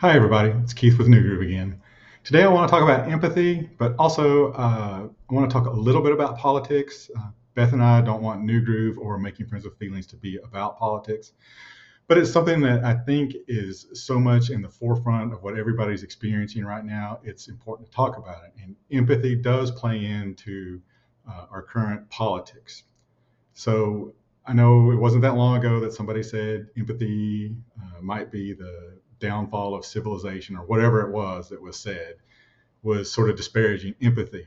Hi, everybody. It's Keith with New Groove again. Today, I want to talk about empathy, but also I want to talk a little bit about politics. Beth and I don't want New Groove or Making Friends with Feelings to be about politics, but it's something that I think is so much in the forefront of what everybody's experiencing right now. It's important to talk about it. And empathy does play into our current politics. So I know it wasn't that long ago that somebody said empathy might be the downfall of civilization, or whatever it was that was said, was sort of disparaging empathy.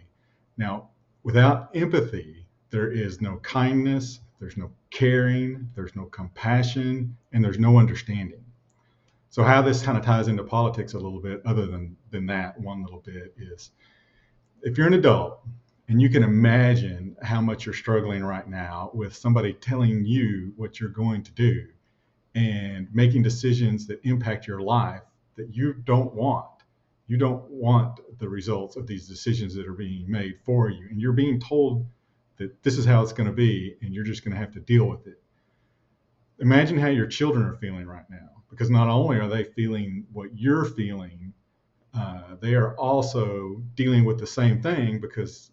Now, without empathy, there is no kindness, there's no caring, there's no compassion, and there's no understanding. So how this kind of ties into politics a little bit, other than that one little bit, is if you're an adult and you can imagine how much you're struggling right now with somebody telling you what you're going to do and making decisions that impact your life that you don't want. You don't want the results of these decisions that are being made for you. And you're being told that this is how it's going to be, and you're just going to have to deal with it. Imagine how your children are feeling right now, because not only are they feeling what you're feeling, they are also dealing with the same thing because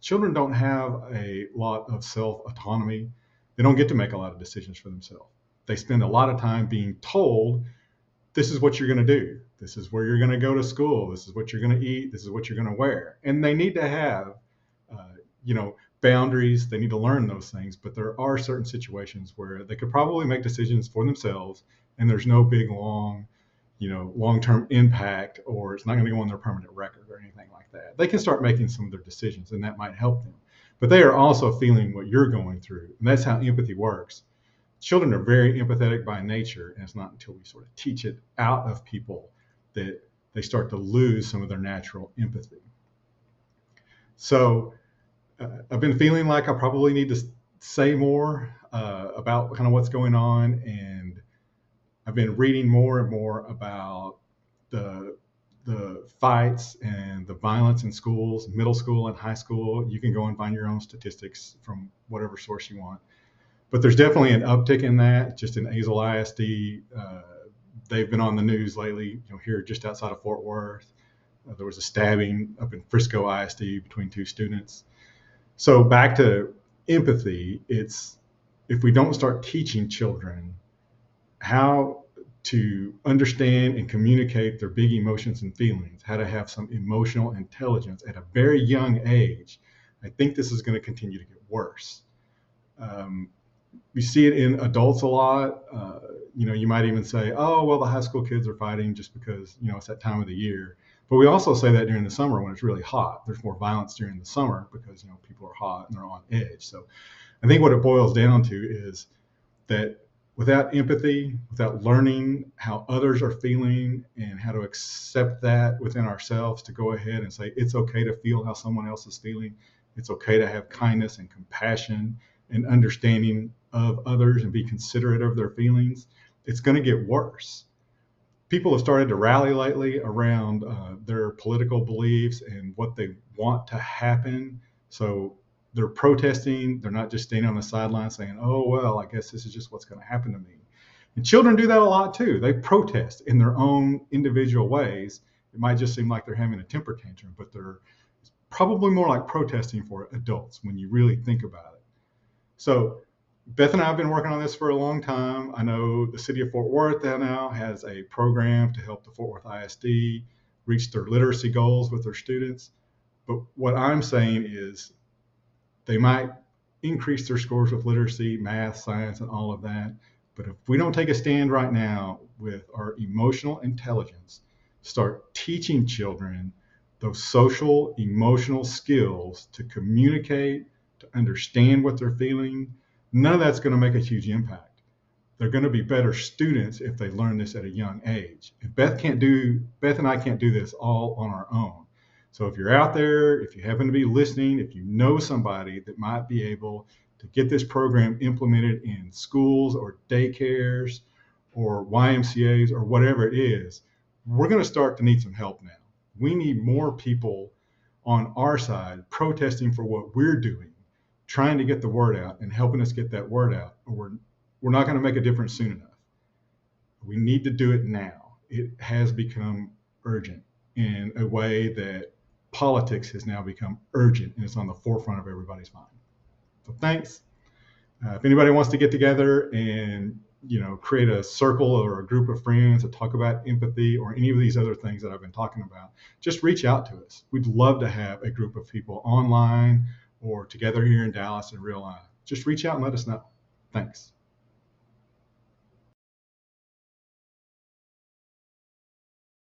children don't have a lot of self autonomy. They don't get to make a lot of decisions for themselves. They spend a lot of time being told, this is what you're going to do. This is where you're going to go to school. This is what you're going to eat. This is what you're going to wear. And they need to have, uh, boundaries. They need to learn those things. But there are certain situations where they could probably make decisions for themselves, and there's no big, long-term impact, or it's not going to go on their permanent record or anything like that. They can start making some of their decisions, and that might help them. But they are also feeling what you're going through, and that's how empathy works. Children are very empathetic by nature, and it's not until we sort of teach it out of people that they start to lose some of their natural empathy. So I've been feeling like I probably need to say more about kind of what's going on, and I've been reading more and more about the the fights and the violence in schools, middle school and high school. You can go and find your own statistics from whatever source you want. But there's definitely an uptick in that. Just in Azle ISD, they've been on the news lately. Here just outside of Fort Worth, there was a stabbing up in Frisco ISD between two students. So back to empathy, it's if we don't start teaching children how to understand and communicate their big emotions and feelings, how to have some emotional intelligence at a very young age, I think this is going to continue to get worse. Um, we see it in adults a lot. You might even say, oh, well, the high school kids are fighting just because, it's that time of the year. But we also say that during the summer when it's really hot. There's more violence during the summer because, people are hot and they're on edge. So I think what it boils down to is that without empathy, without learning how others are feeling and how to accept that within ourselves, to go ahead and say it's okay to feel how someone else is feeling, it's okay to have kindness and compassion and understanding of others and be considerate of their feelings, it's going to get worse. People have started to rally lately around their political beliefs and what they want to happen. So they're protesting. They're not just standing on the sidelines saying, oh, well, I guess this is just what's going to happen to me. And children do that a lot too. They protest in their own individual ways. It might just seem like they're having a temper tantrum, but they're probably more like protesting for adults when you really think about it. So Beth and I have been working on this for a long time. I know the city of Fort Worth now has a program to help the Fort Worth ISD reach their literacy goals with their students. But what I'm saying is they might increase their scores with literacy, math, science, and all of that. But if we don't take a stand right now with our emotional intelligence, start teaching children those social, emotional skills to communicate, to understand what they're feeling, none of that's going to make a huge impact. They're going to be better students if they learn this at a young age. If Beth and I can't do this all on our own. So if you're out there, if you happen to be listening, if you know somebody that might be able to get this program implemented in schools or daycares or YMCAs or whatever it is, we're going to start to need some help now. We need more people on our side protesting for what we're doing, trying to get the word out and helping us get that word out, or we're not going to make a difference soon enough. We need to do it now. it has become urgent in a way that politics has now become urgent and it's on the forefront of everybody's mind. So thanks. If anybody wants to get together and create a circle or a group of friends to talk about empathy or any of these other things that I've been talking about, just reach out to us. We'd love to have a group of people online or together here in Dallas in real life. Just reach out and let us know. Thanks.